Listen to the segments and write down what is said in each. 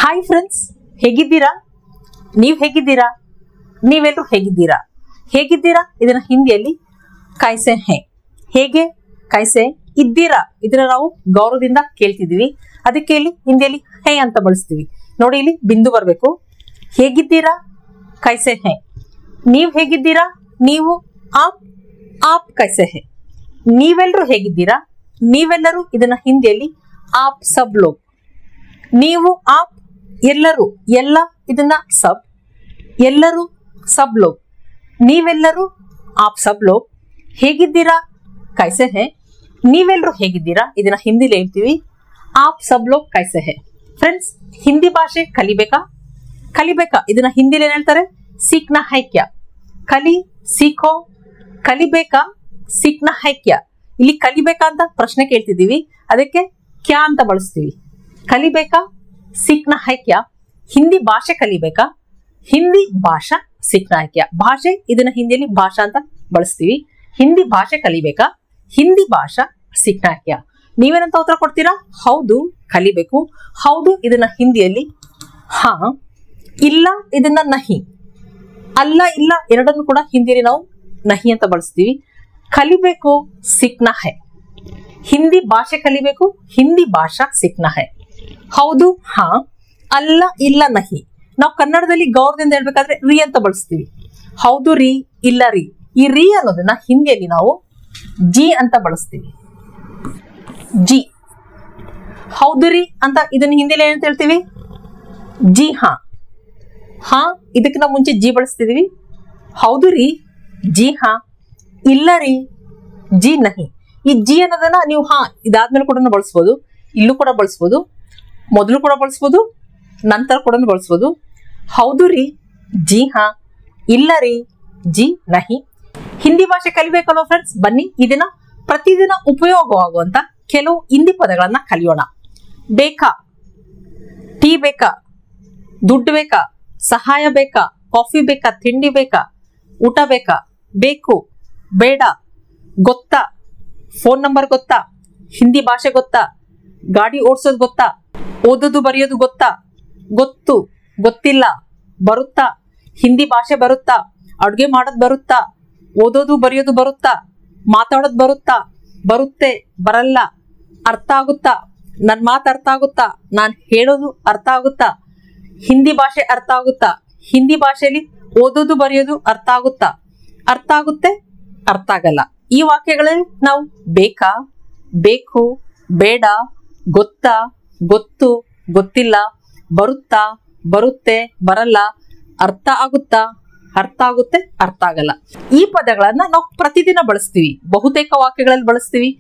Hi friends, ಹೇಗಿದ್ದೀರಾ? ನೀವು ಹೇಗಿದ್ದೀರಾ? ನೀವೆಲ್ಲರೂ ಹೇಗಿದ್ದೀರಾ? ಹೇಗಿದ್ದೀರಾ ಇದನ್ನ ಹಿಂದಿಯಲ್ಲಿ ಕೈಸೆ ಹೇ, ಹೇಗೆ ಕೈಸೆ ಇದ್ದೀರಾ ಇದನ್ನ ನಾವು ಗೌರವದಿಂದ ಕೇಳ್ತಿದೀವಿ. ಅದಕ್ಕೆ ಇಲ್ಲಿ ಹಿಂದಿಯಲ್ಲಿ ಹೇ ಅಂತ ಬಳಸ್ತೀವಿ. ನೋಡಿ, ಇಲ್ಲಿ ಬಿಂದು ಬರಬೇಕು. ಹೇಗಿದ್ದೀರಾ? ಕೈಸೆ ಹೇ. ನೀವು ಹೇಗಿದ್ದೀರಾ? ನೀವು ಆಪ್ ಕೈಸೆ ಹೇ. ನೀವೆಲ್ಲರೂ ಹೇಗಿದ್ದೀರಾ? ನೀವೆಲ್ಲರೂ ಇದನ್ನ ಹಿಂದಿಯಲ್ಲಿ ಆಪ್ ಸಬ್ ಲೋಗ್. ನೀವು ಆಪ್ ಎಲ್ಲರೂ, ಎಲ್ಲ ಇದನ್ನ ಸಬ್, ಎಲ್ಲರೂ ಸಬ್ ಲೋಗ್. ನೀವೆಲ್ಲರೂ ಆಪ್ ಸಬ್ ಲೋಗ್. ಹೇಗಿದ್ದೀರಾ? ಕೈಸೆ ಹೇ. ನೀವೆಲ್ಲರೂ ಹೇಗಿದ್ದೀರಾ ಇದನ್ನ ಹಿಂದಿಲಿ ಹೇಳ್ತೀವಿ ಆಪ್ ಸಬ್ ಲೋಗ್ ಕೈಸೆ ಹೇ. ಫ್ರೆಂಡ್ಸ್, ಹಿಂದಿ ಭಾಷೆ ಕಲಿಬೇಕಾ ಇದನ್ನ ಹಿಂದಿಲಿ ಏನ್ ಹೇಳ್ತಾರೆ? ಸೀಖ್ನಾ ಹೈ ಕ್ಯಾ. ಕಲಿ, ಸೀಖೋ, ಕಲಿಬೇಕಾ, ಸೀಖ್ನಾ ಹೈ ಕ್ಯಾ. ಇಲ್ಲಿ ಕಲಿಬೇಕಾ ಅಂತ ಪ್ರಶ್ನೆ ಕೇಳ್ತಿದೀವಿ, ಅದಕ್ಕೆ ಕ್ಯಾ ಅಂತ ಬಳಸ್ತೀವಿ. ಕಲಿಬೇಕಾ, ಸೀಖ್ನಾ ಹೈ ಕ್ಯಾ. ಹಿಂದಿ ಭಾಷೆ ಕಲಿಬೇಕಾ, ಹಿಂದಿ ಭಾಷಾ ಸೀಖ್ನಾ ಹೈ ಕ್ಯಾ. ಭಾಷೆ ಇದನ್ನ ಹಿಂದಿಯಲ್ಲಿ ಭಾಷಾ ಅಂತ ಬಳಸ್ತೀವಿ. ಹಿಂದಿ ಭಾಷೆ ಕಲಿಬೇಕಾ, ಹಿಂದಿ ಭಾಷಾ ಸೀಖ್ನಾ ಹೈ ಕ್ಯಾ. ನೀವೇನಂತ ಉತ್ತರ ಕೊಡ್ತೀರಾ? ಹೌದು, ಕಲಿಬೇಕು. ಹೌದು ಇದನ್ನ ಹಿಂದಿಯಲ್ಲಿ ಹಾ, ಇಲ್ಲ ಇದನ್ನ ನಹಿ, ಅಲ್ಲ ಇಲ್ಲ ಎರಡನ್ನು ಕೂಡ ಹಿಂದಿಯಲ್ಲಿ ನಾವು ನಹಿ ಅಂತ ಬಳಸ್ತೀವಿ. ಕಲಿಬೇಕು, ಸೀಖ್ನಾ ಹೈ. ಹಿಂದಿ ಭಾಷೆ ಕಲಿಬೇಕು, ಹಿಂದಿ ಭಾಷಾ ಸೀಖ್ನಾ ಹೈ. ಹೌದು ಹಾ, ಅಲ್ಲ ಇಲ್ಲ ನಹಿ. ನಾವು ಕನ್ನಡದಲ್ಲಿ ಗೌರವದಿಂದ ಹೇಳ್ಬೇಕಾದ್ರೆ ರೀ ಅಂತ ಬಳಸ್ತೀವಿ. ಹೌದು ರೀ, ಇಲ್ಲ ರೀ. ಈ ರೀ ಅನ್ನೋದನ್ನ ಹಿಂದಿಯಲ್ಲಿ ನಾವು ಜಿ ಅಂತ ಬಳಸ್ತೀವಿ. ಜಿ. ಹೌದು ರೀ ಅಂತ ಇದನ್ನ ಹಿಂದಿಯಲ್ಲಿ ಏನಂತ ಹೇಳ್ತೀವಿ? ಜಿ ಹಾ. ಹಾ ಇದಕ್ಕೆ ನಾವು ಮುಂಚೆ ಜಿ ಬಳಸ್ತಿದೀವಿ. ಹೌದು ರೀ, ಜಿ ಹಾ. ಇಲ್ಲ ರೀ, ಜಿ ನಹಿ. ಈ ಜಿ ಅನ್ನೋದನ್ನ ನೀವು ಹಾ ಇದಾದ್ಮೇಲೆ ಕೂಡ ಬಳಸ್ಬೋದು, ಇಲ್ಲೂ ಕೂಡ ಬಳಸ್ಬೋದು, ಮೊದಲು ಕೂಡ ಬಳಸ್ಬೋದು, ನಂತರ ಕೂಡ ಬಳಸ್ಬೋದು. ಹೌದು ರೀ, ಜಿ ಹಾ. ಇಲ್ಲ ರೀ, ಜಿ ನಹಿ. ಹಿಂದಿ ಭಾಷೆ ಕಲಿಬೇಕಲ್ವ ಫ್ರೆಂಡ್ಸ್? ಬನ್ನಿ ಇದನ್ನ ಪ್ರತಿದಿನ ಉಪಯೋಗವಾಗುವಂತ ಕೆಲವು ಹಿಂದಿ ಪದಗಳನ್ನ ಕಲಿಯೋಣ. ಬೇಕಾ, ಟೀ ಬೇಕಾ, ದುಡ್ಡು ಬೇಕಾ, ಸಹಾಯ ಬೇಕಾ, ಕಾಫಿ ಬೇಕಾ, ತಿಂಡಿ ಬೇಕಾ, ಊಟ ಬೇಕಾ, ಬೇಕು, ಬೇಡ, ಗೊತ್ತಾ, ಫೋನ್ ನಂಬರ್ ಗೊತ್ತಾ, ಹಿಂದಿ ಭಾಷೆ ಗೊತ್ತಾ, ಗಾಡಿ ಓಡಿಸೋದು ಗೊತ್ತಾ, ಓದೋದು ಬರೆಯೋದು ಗೊತ್ತಾ, ಗೊತ್ತು, ಗೊತ್ತಿಲ್ಲ, ಬರುತ್ತಾ, ಹಿಂದಿ ಭಾಷೆ ಬರುತ್ತಾ, ಅಡುಗೆ ಮಾಡೋದು ಬರುತ್ತಾ, ಓದೋದು ಬರೆಯೋದು ಬರುತ್ತಾ, ಮಾತಾಡೋದು ಬರುತ್ತಾ, ಬರುತ್ತೆ, ಬರಲ್ಲ, ಅರ್ಥ ಆಗುತ್ತಾ, ನನ್ನ ಮಾತು ಅರ್ಥ ಆಗುತ್ತಾ, ನಾನು ಹೇಳೋದು ಅರ್ಥ ಆಗುತ್ತಾ, ಹಿಂದಿ ಭಾಷೆ ಅರ್ಥ ಆಗುತ್ತಾ, ಹಿಂದಿ ಭಾಷೆಯಲ್ಲಿ ಓದೋದು ಬರೆಯೋದು ಅರ್ಥ ಆಗುತ್ತಾ, ಅರ್ಥ ಆಗುತ್ತೆ, ಅರ್ಥ ಆಗಲ್ಲ. ಈ ವಾಕ್ಯಗಳಲ್ಲಿ ನಾವು ಬೇಕಾ, ಬೇಕು, ಬೇಡ, ಗೊತ್ತಾ, ಗೊತ್ತು, ಗೊತ್ತಿಲ್ಲ, ಬರುತ್ತಾ, ಬರುತ್ತೆ, ಬರಲ್ಲ, ಅರ್ಥ ಆಗುತ್ತಾ, ಅರ್ಥ ಆಗುತ್ತೆ, ಅರ್ಥ ಆಗಲ್ಲ. ಈ ಪದಗಳನ್ನ ನಾವು ಪ್ರತಿದಿನ ಬಳಸ್ತೀವಿ, ಬಹುತೇಕ ವಾಕ್ಯಗಳಲ್ಲಿ ಬಳಸ್ತೀವಿ.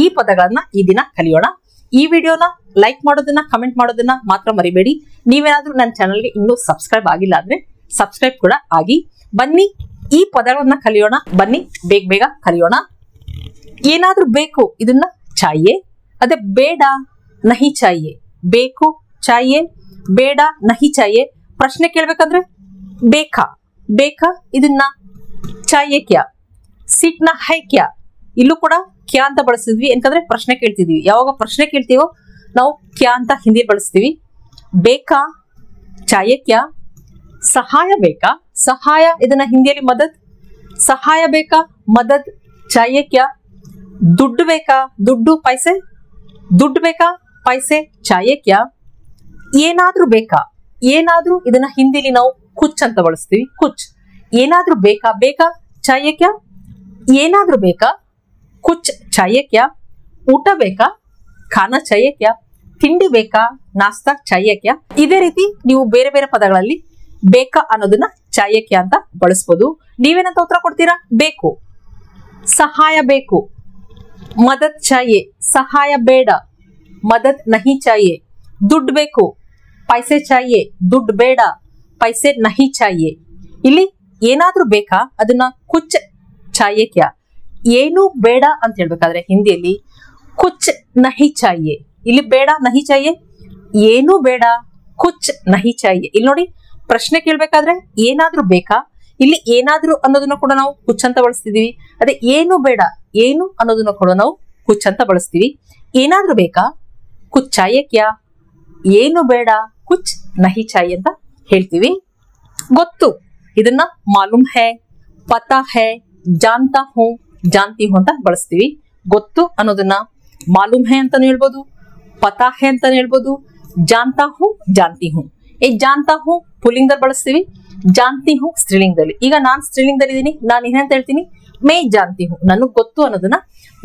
ಈ ಪದಗಳನ್ನ ಈ ದಿನ ಕಲಿಯೋಣ. ಈ ವಿಡಿಯೋನ ಲೈಕ್ ಮಾಡೋದನ್ನ, ಕಮೆಂಟ್ ಮಾಡೋದನ್ನ ಮಾತ್ರ ಮರಿಬೇಡಿ. ನೀವೇನಾದ್ರೂ ನನ್ನ ಚಾನಲ್ಗೆ ಇನ್ನೂ ಸಬ್ಸ್ಕ್ರೈಬ್ ಆಗಿಲ್ಲ ಅಂದ್ರೆ ಸಬ್ಸ್ಕ್ರೈಬ್ ಕೂಡ ಆಗಿ. ಬನ್ನಿ ಈ ಪದಗಳನ್ನ ಕಲಿಯೋಣ. ಬನ್ನಿ ಬೇಗ ಬೇಗ ಕಲಿಯೋಣ. ಏನಾದ್ರೂ ಬೇಕು ಇದನ್ನ ಚಾಹಿಯೆ, ಅದೇ ಬೇಡ ನಹಿ ಚಾಹಿಯೆ. ಬೇಕು ಚಾಹಿಯೆ, ಬೇಡ ನಹಿ ಚಾಹಿಯೆ. ಪ್ರಶ್ನೆ ಕೇಳ್ಬೇಕಂದ್ರೆ ಬೇಕಾ, ಬೇಕಾ ಇದನ್ನ ಚಾಹಿಯೆ ಕ್ಯಾ, ಸೀಖ್ನಾ ಹೈ ಕ್ಯಾ. ಇಲ್ಲೂ ಕೂಡ ಕ್ಯಾ ಅಂತ ಬಳಸಿದ್ವಿ, ಯಾಕಂದ್ರೆ ಪ್ರಶ್ನೆ ಕೇಳ್ತಿದೀವಿ. ಯಾವಾಗ ಪ್ರಶ್ನೆ ಕೇಳ್ತೀವೋ ನಾವು ಕ್ಯಾ ಅಂತ ಹಿಂದಿ ಬಳಸ್ತೀವಿ. ಬೇಕಾ, ಚಾಹಿಯೆ ಕ್ಯಾ. ಸಹಾಯ ಬೇಕಾ, ಸಹಾಯ ಇದನ್ನ ಹಿಂದಿಯಲ್ಲಿ ಮದದ್. ಸಹಾಯ ಬೇಕಾ, ಮದದ್, ಚಾಹಿಯೆ ಕ್ಯಾ. ದುಡ್ಡು ಬೇಕಾ, ದುಡ್ಡು ಪೈಸೆ, ದುಡ್ಡು ಬೇಕಾ, ಪೈಸೆ, ಚಾಹಿಯೆ ಕ್ಯಾ. ಏನಾದ್ರೂ ಬೇಕಾ, ಏನಾದ್ರೂ ಇದನ್ನ ಹಿಂದಿಲಿ ನಾವು ಕುಚ್ ಅಂತ ಬಳಸ್ತೀವಿ. ಕುಚ್. ಏನಾದ್ರೂ ಬೇಕಾ, ಬೇಕಾ ಚಾಹಿಯೆ ಕ್ಯಾ. ಏನಾದ್ರೂ ಬೇಕಾ, ಕುಚ್ ಚಾಹಿಯೆ ಕ್ಯಾ. ಊಟ ಬೇಕಾ, ಖಾನಾ ಚಾಹಿಯೆ ಕ್ಯಾ. ತಿಂಡಿ ಬೇಕಾ, ನಾಸ್ತಾ ಚಾಹಿಯೆ ಕ್ಯಾ. ಇದೇ ರೀತಿ ನೀವು ಬೇರೆ ಬೇರೆ ಪದಗಳಲ್ಲಿ ಬೇಕಾ ಅನ್ನೋದನ್ನ ಚಾಹಿಯೆ ಕ್ಯಾ ಅಂತ ಬಳಸ್ಬೋದು. ನೀವೇನಂತ ಉತ್ತರ ಕೊಡ್ತೀರಾ? ಬೇಕು, ಸಹಾಯ ಬೇಕು, ಮದದ್ ಚಾಹಿಯೆ, ಸಹಾಯ ಬೇಡ, ಮದದ್ ನಹಿ ಚಾಹಿಯೆ. ದುಡ್ಡು ಬೇಕು, ಪೈಸೆ ಚಾಹಿಯೆ, ದುಡ್ಡು ಬೇಡ, ಪೈಸೆ ನಹಿ ಚಾಹಿಯೆ. ಇಲ್ಲಿ ಏನಾದ್ರೂ ಬೇಕಾ ಅದನ್ನ ಕುಚ್ ಚಾಹಿಯೆ ಕ್ಯಾ. ಏನು ಬೇಡ ಅಂತ ಹೇಳ್ಬೇಕಾದ್ರೆ ಹಿಂದಿಯಲ್ಲಿ ಕುಚ್ ನಹಿ ಚಾಹಿಯೆ. ಇಲ್ಲಿ ಬೇಡ ನಹಿ ಚಾಹಿಯೆ, ಏನು ಬೇಡ, ಕುಚ್ ನಹಿ ಚಾಹಿಯೆ. ಇಲ್ಲಿ ನೋಡಿ, ಪ್ರಶ್ನೆ ಕೇಳ್ಬೇಕಾದ್ರೆ ಏನಾದ್ರೂ ಬೇಕಾ, ಇಲ್ಲಿ ಏನಾದ್ರೂ ಅನ್ನೋದನ್ನ ಕೂಡ ನಾವು ಕುಚ್ ಅಂತ ಬಳಸ್ತಿದೀವಿ. ಅದೇ ಏನು ಬೇಡ, ಏನು ಅನ್ನೋದನ್ನ ಕೂಡ ನಾವು ಕುಚ್ ಅಂತ ಬಳಸ್ತೀವಿ. ಏನಾದ್ರೂ ಬೇಕಾ, ಕುಚ್ ಚಾಹಿಯೆ ಕ್ಯಾ. ಏನು ಬೇಡ, ಕುಚ್ ನಹಿ ಚಾಹಿಯೆ ಅಂತ ಹೇಳ್ತೀವಿ. ಗೊತ್ತು ಇದನ್ನ ಮಾಲೂಮ್ ಹೈ, ಪತಾ ಹೈ, ಜಾನ್ತಾ ಹೂಂ, ಜಾನ್ತಿ ಹೂಂ ಅಂತ ಬಳಸ್ತೀವಿ. ಗೊತ್ತು ಅನ್ನೋದನ್ನ ಮಾಲೂಮ್ ಹೈ ಅಂತಾನು ಹೇಳ್ಬೋದು, ಪತಾ ಹೈ ಅಂತಾನು ಹೇಳ್ಬೋದು, ಜಾನ್ತಾ ಹೂಂ, ಜಾನ್ತಿ ಹೂಂ. ಈ ಜಾನ್ತಾ ಹೂಂ ಪುಲ್ಲಿಂಗದಲ್ಲಿ ಬಳಸ್ತೀವಿ, ಜಾನ್ತಿ ಹೂಂ ಸ್ತ್ರೀಲಿಂಗದಲ್ಲಿ. ಈಗ ನಾನ್ ಸ್ತ್ರೀಲಿಂಗದಲ್ಲಿ ಇದೀನಿ, ನಾನು ಏನಂತ ಹೇಳ್ತೀನಿ, ಮೇ ಜಾನ್ತಿ ಹೂಂ. ನನಗ್ ಗೊತ್ತು ಅನ್ನೋದನ್ನ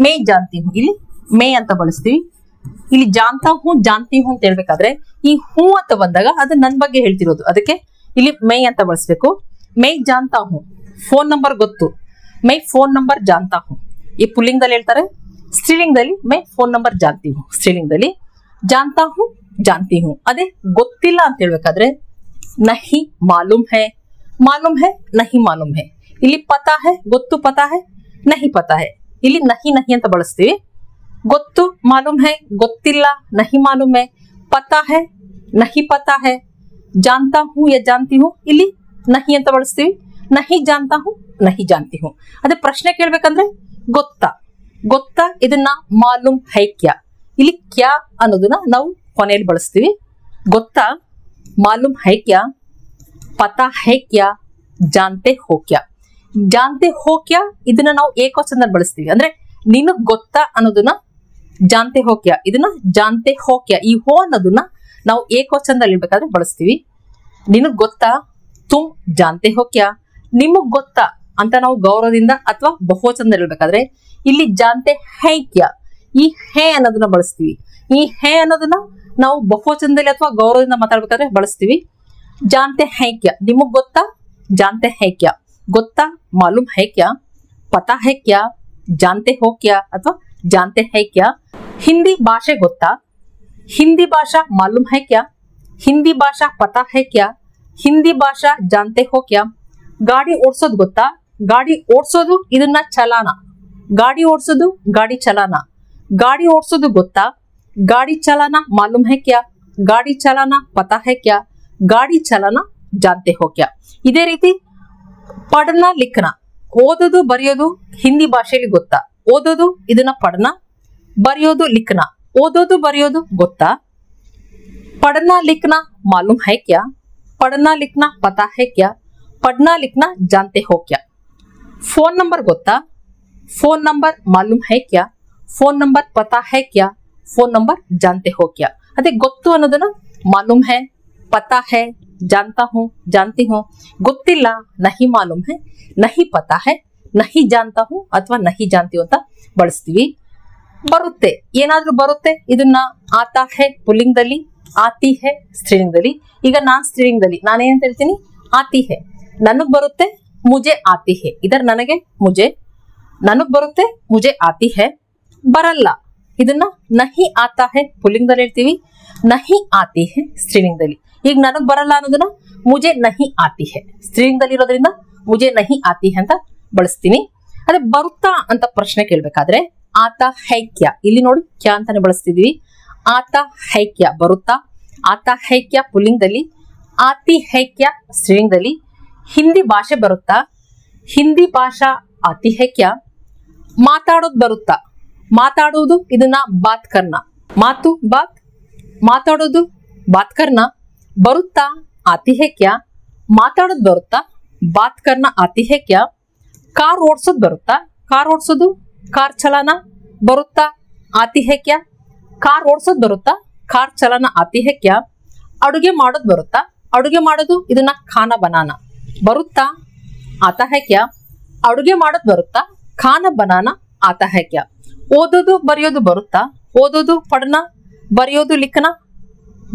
ಮೇ ಜಾನ್ತಿ ಹೂಂ, ಇಲ್ಲಿ ಮೇ ಅಂತ ಬಳಸ್ತೀವಿ. ಇಲ್ಲಿ ಜಾನ್ತಾ ಹೂಂ, ಜಾನ್ತಿ ಹೂಂ ಅಂತ ಹೇಳ್ಬೇಕಾದ್ರೆ ಈ ಹೂ ಅಂತ ಬಂದಾಗ ಅದು ನನ್ ಬಗ್ಗೆ ಹೇಳ್ತಿರೋದು, ಅದಕ್ಕೆ ಇಲ್ಲಿ ಮೇ ಅಂತ ಬಳಸ್ಬೇಕು. ಮೇ ಜಾನ್ತಾ ಹೂಂ, ಫೋನ್ ನಂಬರ್ ಗೊತ್ತು, ಮೈ ಫೋನ್ ನಂಬರ್ ಜಾನ್ತಾ ಹೂಂ. ಈ ಪುಲ್ಲಿಂಗದಲ್ಲಿ ಹೇಳ್ತಾರೆ, ಸ್ತ್ರೀಲಿಂಗದಲ್ಲಿ ಮೈ ಫೋನ್ ನಂಬರ್ ಜಾನ್ತಿ ಹೂಂ, ಸ್ತ್ರೀಲಿಂಗದಲ್ಲಿ ಜಾನ್ತಾ ಹೂಂ, ಜಾನ್ತಿ ಹೂಂ. ಅದೇ ಗೊತ್ತಿಲ್ಲ ಅಂತ ಹೇಳ್ಬೇಕಾದ್ರೆ ನಹಿ ಮಾಲೂಮ್ ಹೈ, ಮಾಲೂಮ್ ಹೈ, ನಹಿ ಮಾಲೂಮ್ ಹೈ. ಇಲ್ಲಿ ಪತಾ ಹೈ, ಗೊತ್ತು ಪತಾ ಹೈ, ನಹಿ ಪತಾ ಹೈ. ಇಲ್ಲಿ ನಹಿ ನಹಿ ಅಂತ ಬಳಸ್ತೀವಿ. ಗೊತ್ತು ಮಾಲೂಮ್ ಹೈ, ಗೊತ್ತಿಲ್ಲ ನಹಿ ಮಾಲೂಮ್ ಹೈ, ಪತಾ ಹೈ, ನಹಿ ಪತಾ ಹೈ, ಜಾನ್ತಾ ಹೂಂ ಯಾ ಜಾನ್ತಿ ಹೂಂ, ಇಲ್ಲಿ ನಹಿ ಅಂತ ಬಳಸ್ತೀವಿ. ನಹಿ ಜಾನ್ತಾ ಹೂಂ, ನಹಿ ಜಾನ್ತಿ ಹೂಂ. ಅದೇ ಪ್ರಶ್ನೆ ಕೇಳ್ಬೇಕಂದ್ರೆ ಗೊತ್ತಾ, ಗೊತ್ತಾ ಇದನ್ನ ಮಾಲೂಮ್ ಹೈ ಕ್ಯಾ, ಇಲ್ಲಿ ಕ್ಯಾ ಅನ್ನೋದನ್ನ ನಾವು ಕೊನೆಯಲ್ಲಿ ಬಳಸ್ತೀವಿ. ಗೊತ್ತಾ, ಮಾಲೂಮ್ ಹೈ ಕ್ಯಾ, ಪತಾ ಹೈ ಕ್ಯಾ, ಜಾನ್ತೆ ಹೋ ಕ್ಯಾ. ಜಾನ್ತೆ ಹೋ ಕ್ಯಾ ಇದನ್ನ ನಾವು ಏಕವಚನದಲ್ಲಿ ಬಳಸ್ತೀವಿ. ಅಂದ್ರೆ ನಿನಗ್ ಗೊತ್ತಾ ಅನ್ನೋದನ್ನ ಜಾನ್ತೆ ಹೋ ಕ್ಯಾ, ಇದನ್ನ ಜಾನ್ತೆ ಹೋ ಕ್ಯಾ, ಈ ಹೋ ಅನ್ನೋದನ್ನ ನಾವು ಏಕವಚನದಲ್ಲಿ ಇರ್ಬೇಕಾದ್ರೆ ಬಳಸ್ತೀವಿ. ನಿನಗ್ ಗೊತ್ತಾ, ತುಮ್ ಜಾನ್ತೆ ಹೋ ಕ್ಯಾ, ನಿಮಗ್ ಗೊತ್ತಾ ಅಂತ ನಾವು ಗೌರವದಿಂದ ಅಥವಾ ಬಹುವಚನದಲ್ಲಿ ಇರ್ಬೇಕಾದ್ರೆ ಇಲ್ಲಿ ಜಾನ್ತೆ ಹೈ ಕ್ಯಾ, ಈ ಹೇ ಅನ್ನೋದನ್ನ ಬಳಸ್ತೀವಿ. ಈ ಹೇ ಅನ್ನೋದನ್ನ ನಾವು ಬಹುವಚನದಲ್ಲಿ ಅಥವಾ ಗೌರವದಿಂದ ಮಾತಾಡ್ಬೇಕಾದ್ರೆ ಬಳಸ್ತೀವಿ. ಜಾನ್ತೆ ಹೈ ಕ್ಯಾ, ನಿಮಗ್ ಗೊತ್ತಾ, ಜಾನ್ತೆ ಹೈ ಕ್ಯಾ. ಗೊತ್ತಾ ಮಾಲೂಮ್ ಹೈ ಕ್ಯಾ, ಪತಾ ಹೈ ಕ್ಯಾ, ಜಾನ್ತೆ ಹೋ ಕ್ಯಾ ಅಥವಾ ಜಾನ್ತೆ ಹೈ ಕ್ಯಾ. ಹಿಂದಿ ಭಾಷೆ ಗೊತ್ತಾ, ಹಿಂದಿ ಭಾಷಾ ಮಾಲೂಮ್ ಹೈ ಕ್ಯಾ, ಹಿಂದಿ ಭಾಷಾ ಪತಾ ಹೈ ಕ್ಯಾ, ಹಿಂದಿ ಭಾಷಾ ಜಾನ್ತೆ ಹೋ ಕ್ಯಾ. ಗಾಡಿ ಓಡಿಸೋದು ಗೊತ್ತಾ, ಗಾಡಿ ಓಡಿಸೋದು ಇದನ್ನ ಚಲಾನ, ಗಾಡಿ ಓಡಿಸೋದು ಗಾಡಿ ಚಲಾನ. ಗಾಡಿ ಓಡಿಸೋದು ಗೊತ್ತಾ, ಗಾಡಿ ಚಲಾನ ಮಾಲೂಮ್ ಹೈ ಕ್ಯಾ, ಗಾಡಿ ಚಲಾನ ಪತಾ ಹೈ ಕ್ಯಾ, ಗಾಡಿ ಚಲಾನ ಜಾನ್ತೆ ಹೋ ಕ್ಯಾ. ಇದೇ ರೀತಿ ಪಢನ ಲಿಖನ, ಓದೋದು ಬರೆಯೋದು ಹಿಂದಿ ಭಾಷೆಯಲ್ಲಿ ಗೊತ್ತಾ, ಓದೋದು ಇದನ್ನ ಪಢನ, ಬರೆಯೋದು ಲಿಖನ. ಓದೋದು ಬರೆಯೋದು ಗೊತ್ತಾ, ಪढ़ना लिखना मालूम है क्या, पढ़ना लिखना पता है क्या, पढ़ना लिखना जानते हो क्या. फोन नंबर ಗೊತ್ತಾ, फोन नंबर मालूम है क्या, फोन नंबर पता है क्या, फोन नंबर जानते हो क्या. ಅದೇ ಗೊತ್ತು ಅನ್ನೋದನ್ನ मालूम है, पता है, जानता हूँ, जानती हूँ. ಗೊತ್ತಿಲ್ಲ नहीं मालूम है, नहीं पता है, नहीं जानता हूँ ಅಥವಾ नहीं जानती हूँ ಅಂತ ಬಳಸ್ತೀವಿ. ಬರುತ್ತೆ, ಏನಾದ್ರೂ ಬರುತ್ತೆ, ಇದನ್ನ ಆತಾ ಹೈ ಪುಲ್ಲಿಂಗದಲ್ಲಿ, ಆತಿ ಹೈ ಸ್ತ್ರೀಲಿಂಗದಲ್ಲಿ. ಈಗ ನಾನ್ ಸ್ತ್ರೀಲಿಂಗದಲ್ಲಿ ನಾನೇನಂತ ಹೇಳ್ತೀನಿ, ಆತಿ ಹೈ. ನನಗ್ ಬರುತ್ತೆ, ಮುಜೆ ಆತಿ ಹೈ. ಇದರ ನನಗೆ ಮುಜೆ, ನನಗ್ ಬರುತ್ತೆ ಮುಜೆ ಆತಿ ಹೈ. ಬರಲ್ಲ, ಇದನ್ನ ನಹಿ ಆತಾ ಹೈ ಪುಲ್ಲಿಂಗದಲ್ಲಿ ಹೇಳ್ತೀವಿ, ನಹಿ ಆತಿ ಹೈ ಸ್ತ್ರೀಲಿಂಗದಲ್ಲಿ. ಈಗ ನನಗ್ ಬರಲ್ಲ ಅನ್ನೋದನ್ನ ಮುಜೆ ನಹಿ ಆತಿ ಹೈ, ಸ್ತ್ರೀಲಿಂಗದಲ್ಲಿ ಇರೋದ್ರಿಂದ ಮುಜೆ ನಹಿ ಆತಿ ಹೈ ಅಂತ ಬಳಸ್ತೀನಿ. ಅದೇ ಬರುತ್ತಾ ಅಂತ ಪ್ರಶ್ನೆ ಕೇಳ್ಬೇಕಾದ್ರೆ ಆತಾ ಹೈ ಕ್ಯಾ, ಇಲ್ಲಿ ನೋಡಿ ಕ್ಯಾ ಅಂತಾನೆ ಬಳಸ್ತಿದೀವಿ. ಆತಾ ಹೈ ಕ್ಯಾ ಬರುತ್ತಾ, ಆತಾ ಹೈ ಕ್ಯಾ ಪುಲ್ಲಿಂಗದಲ್ಲಿ, ಆತಿ ಹೈ ಕ್ಯಾ ಸ್ತ್ರೀಲಿಂಗದಲ್ಲಿ. ಹಿಂದಿ ಭಾಷೆ ಬರುತ್ತಾ, ಹಿಂದಿ ಭಾಷಾ ಆತಿ ಹೈ ಕ್ಯಾ. ಮಾತಾಡೋದು ಬರುತ್ತಾ, ಮಾತಾಡೋದು ಇದನ್ನ ಬಾತ್ ಕರ್ನ, ಮಾತು ಬಾತ್, ಮಾತಾಡೋದು ಬಾತ್ ಕರ್ನ. ಬರುತ್ತಾ ಆತಿ ಹೈ ಕ್ಯಾ, ಮಾತಾಡೋದು ಬರುತ್ತಾ, ಬಾತ್ ಕರ್ನ ಆತಿ ಹೈ ಕ್ಯಾ. ಕಾರ್ ಓಡಿಸೋದು ಬರುತ್ತಾ, ಕಾರ್ ಓಡಿಸೋದು ಕಾರ್ ಚಲಾನ ಬರುತ್ತಾ, ಆತಿ ಹೈ ಕ್ಯಾ. ಕಾರ್ ಓಡಿಸೋದು ಬರುತ್ತಾ, ಕಾರ್ ಚಲಾನ ಆತಿ ಹೈ ಕ್ಯಾ. ಅಡುಗೆ ಮಾಡೋದು ಬರುತ್ತಾ, ಅಡುಗೆ ಮಾಡೋದು ಇದನ್ನ ಖಾನಾ ಬನಾನ ಬರುತ್ತಾ, ಆತಾ ಹೈ ಕ್ಯಾ. ಅಡುಗೆ ಮಾಡೋದು ಬರುತ್ತಾ, ಖಾನಾ ಬನಾನ ಆತಾ ಹೈ ಕ್ಯಾ. ಓದೋದು ಬರೆಯೋದು ಬರುತ್ತಾ, ಓದೋದು ಪढ़ना, ಬರೆಯೋದು ಲಿಖನ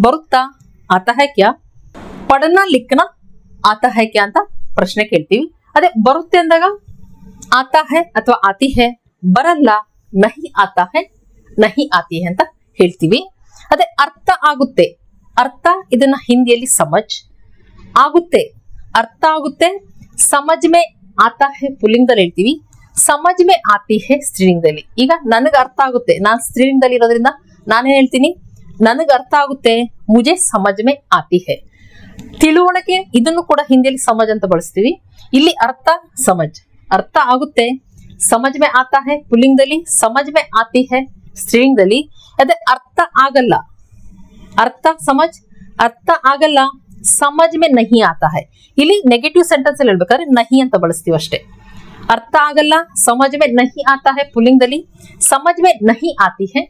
ಬರುತ್ತಾ, ಆತಾ ಹೈ ಕ್ಯಾ. ಪढ़ना ಲಿಖನ ಆತಾ ಹೈ ಕ್ಯಾ ಅಂತ ಪ್ರಶ್ನೆ ಕೇಳ್ತೀವಿ. ಅದೇ ಬರುತ್ತೆ ಅಂದಾಗ ಆತಾ ಹೈ ಅಥವಾ ಆತಿ ಹೈ, ಬರಲ್ಲ ನಹಿ ಆತಾ ಹೈ, ನಹಿ ಆತಿ ಹೈ ಅಂತ ಹೇಳ್ತೀವಿ. ಅದೇ ಅರ್ಥ ಆಗುತ್ತೆ, ಅರ್ಥ ಇದನ್ನ ಹಿಂದಿಯಲ್ಲಿ ಸಮಜ್ ಆಗುತ್ತೆ, ಅರ್ಥ ಆಗುತ್ತೆ. ಸಮಜ್ ಮೇ ಆತಾ ಹೈ ಪುಲ್ಲಿಂಗದಲ್ಲಿ ಹೇಳ್ತೀವಿ, ಸಮಜ್ ಮೇ ಆತಿ ಹೈ ಸ್ತ್ರೀಲಿಂಗದಲ್ಲಿ. ಈಗ ನನಗೆ ಅರ್ಥ ಆಗುತ್ತೆ, ನಾನ್ ಸ್ತ್ರೀಲಿಂಗದಲ್ಲಿ ಇರೋದ್ರಿಂದ ನಾನೇ ಹೇಳ್ತೀನಿ ನನಗೆ ಅರ್ಥ ಆಗುತ್ತೆ, ಮುಜೆ ಸಮಜ್ ಮೇ ಆತಿ ಹೈ. ತಿಳುವಳಿಕೆ ಇದನ್ನು ಕೂಡ ಹಿಂದಿಯಲ್ಲಿ ಸಮಜ್ ಅಂತ ಬಳಸ್ತೀವಿ. ಇಲ್ಲಿ ಅರ್ಥ ಸಮಜ್, ಅರ್ಥ ಆಗುತ್ತೆ, ಸಮಜ್ ಮೇ ಆತಾ ಹೈ ಪುಲ್ಲಿಂಗದಲ್ಲಿ, ಸಮಜ್ ಮೇ ಆತಿ ಹೈ ಸ್ತ್ರೀಲಿಂಗದಲ್ಲಿ. ಅದೇ ಅರ್ಥ ಆಗಲ್ಲ, ಅರ್ಥ ಸಮಜ್, ಅರ್ಥ ಆಗಲ್ಲ, ಸಮಜ್ ಮೇ ನಹಿ ಆತಾ ಹೈ. ಇಲ್ಲಿ ನೆಗೆಟಿವ್ ಸೆಂಟೆನ್ಸ್ ಅಲ್ಲಿ ಹೇಳ್ಬೇಕಾದ್ರೆ ನಹಿ ಅಂತ ಬಳಸ್ತೀವಿ ಅಷ್ಟೇ. ಅರ್ಥ ಆಗಲ್ಲ, ಸಮಜ್ ಮೇ ನಹಿ ಆತಾ ಹೈ ಪುಲ್ಲಿಂಗದಲ್ಲಿ, ಸಮಜ್ ಮೇ ನಹಿ ಆತಿ ಹೈ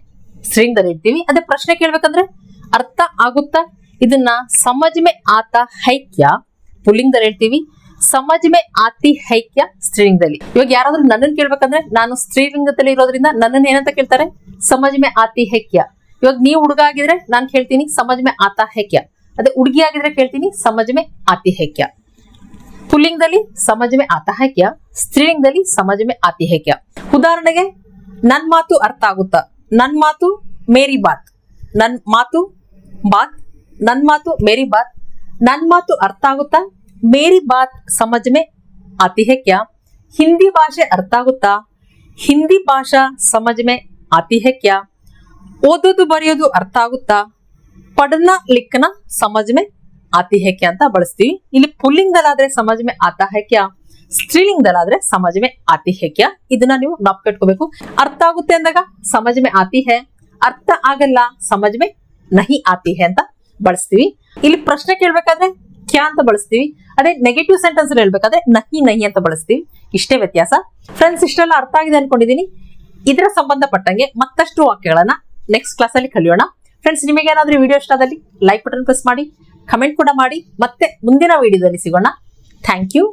ಸ್ತ್ರೀಲಿಂಗದಲ್ಲಿ ಇರ್ತೀವಿ. ಅದೇ ಪ್ರಶ್ನೆ ಕೇಳ್ಬೇಕಂದ್ರೆ ಅರ್ಥ ಆಗುತ್ತಾ, ಇದನ್ನ ಸಮಜ್ ಮೇ ಆತಾ ಹೈ ಕ್ಯಾ ಪುಲ್ಲಿಂಗದಲ್ಲಿ ಹೇಳ್ತೀವಿ, ಸಮಜ್ ಮೇ ಆತಿ ಹೈ ಕ್ಯಾ ಸ್ತ್ರೀಲಿಂಗದಲ್ಲಿ. ಇವಾಗ ಯಾರಾದ್ರೂ ನನ್ನನ್ನು ಕೇಳ್ಬೇಕಂದ್ರೆ ನಾನು ಸ್ತ್ರೀಲಿಂಗದಲ್ಲಿ ಇರೋದ್ರಿಂದ ನನ್ನನ್ನು ಏನಂತ ಕೇಳ್ತಾರೆ, ಸಮಜ್ ಮೇ ಆತಿ ಹೈ ಕ್ಯಾ. ಇವಾಗ ನೀವು ಹುಡುಗ ಆಗಿದ್ರೆ ನಾನು ಕೇಳ್ತೀನಿ ಸಮಜ್ ಮೇ ಆತಾ ಹೈ ಕ್ಯಾ. ಅದೇ ಹುಡುಗಿ ಆಗಿದ್ರೆ ಕೇಳ್ತೀನಿ ಸಮಜ್ ಮೇ ಆತಿ ಹೈ ಕ್ಯಾ. ಪುಲ್ಲಿಂಗದಲ್ಲಿ ಸಮಜ್ ಮೇ ಆತಾ ಹೈ ಕ್ಯಾ, ಸ್ತ್ರೀಲಿಂಗದಲ್ಲಿ ಸಮಜ್ ಮೇ ಆತಿ ಹೈ ಕ್ಯಾ. ಉದಾಹರಣೆಗೆ ನನ್ ಮಾತು ಅರ್ಥ ಆಗುತ್ತಾ, ನನ್ ಮಾತು ಮೇರಿ ಬಾತ್, ನನ್ ಮಾತು ಬಾತ್, ನನ್ ಮಾತು ಮೇರಿ ಬಾತ್, ನನ್ ಮಾತು ಅರ್ಥ ಆಗುತ್ತಾ, ಮೇರಿ ಬಾತ್ ಸಮಜ್ ಮೇ ಆತಿ ಹೈ ಕ್ಯಾ. ಹಿಂದಿ ಭಾಷೆ ಅರ್ಥ ಆಗುತ್ತಾ, ಹಿಂದಿ ಭಾಷಾ ಸಮಜ್ ಮೇ ಆತಿ ಹೈ ಕ್ಯಾ. ಓದೋದು ಬರೆಯೋದು ಅರ್ಥ ಆಗುತ್ತಾ, ಪढ़ना लिखना समझ में आती है क्या ಅಂತ ಬಳಸ್ತೀವಿ. ಇಲ್ಲಿ ಪುಲ್ಲಿಂಗದಲ್ಲಾದ್ರೆ ಸಮಜ್ ಮೇ ಆತಾ ಹೈ ಕ್ಯಾ, ಸ್ತ್ರೀಲಿಂಗದಲ್ಲಾದ್ರೆ ಸಮಜ್ ಮೇ ಆತಿ ಹೈ ಕ್ಯಾ. ಇದನ್ನ ನೀವು ಜ್ಞಾಪಕ ಇಟ್ಕೋಬೇಕು. ಅರ್ಥ ಆಗುತ್ತೆ ಅಂದಾಗ ಸಮಜ್ ಮೇ ಆತಿ ಹೈ, ಅರ್ಥ ಆಗಲ್ಲ ಸಮಜ್ ಮೇ ನಹಿ ಆತಿ ಹೈ ಅಂತ ಬಳಸ್ತೀವಿ. ಇಲ್ಲಿ ಪ್ರಶ್ನೆ ಕೇಳ್ಬೇಕಾದ್ರೆ ಕ್ಯಾ ಅಂತ ಬಳಸ್ತೀವಿ. ಅದೇ ನೆಗೆಟಿವ್ ಸೆಂಟೆನ್ಸ್ ಹೇಳ್ಬೇಕಾದ್ರೆ ನಹಿ ನಹಿ ಅಂತ ಬಳಸ್ತೀವಿ. ಇಷ್ಟೇ ವ್ಯತ್ಯಾಸ. ಫ್ರೆಂಡ್ಸ್, ಇಷ್ಟೆಲ್ಲ ಅರ್ಥ ಆಗಿದೆ ಅನ್ಕೊಂಡಿದೀನಿ. ಇದರ ಸಂಬಂಧಪಟ್ಟಂಗೆ ಮತ್ತಷ್ಟು ವಾಕ್ಯಗಳನ್ನ ನೆಕ್ಸ್ಟ್ ಕ್ಲಾಸ್ ಅಲ್ಲಿ ಕಲಿಯೋಣ. ಫ್ರೆಂಡ್ಸ್, ನಿಮಗೆ ಏನಾದ್ರೂ ವಿಡಿಯೋ ಇಷ್ಟ ಆದಲ್ಲಿ ಲೈಕ್ ಬಟನ್ ಪ್ರೆಸ್ ಮಾಡಿ, ಕಮೆಂಟ್ ಕೂಡ ಮಾಡಿ. ಮತ್ತೆ ಮುಂದಿನ ವಿಡಿಯೋದಲ್ಲಿ ಸಿಗೋಣ. Thank you.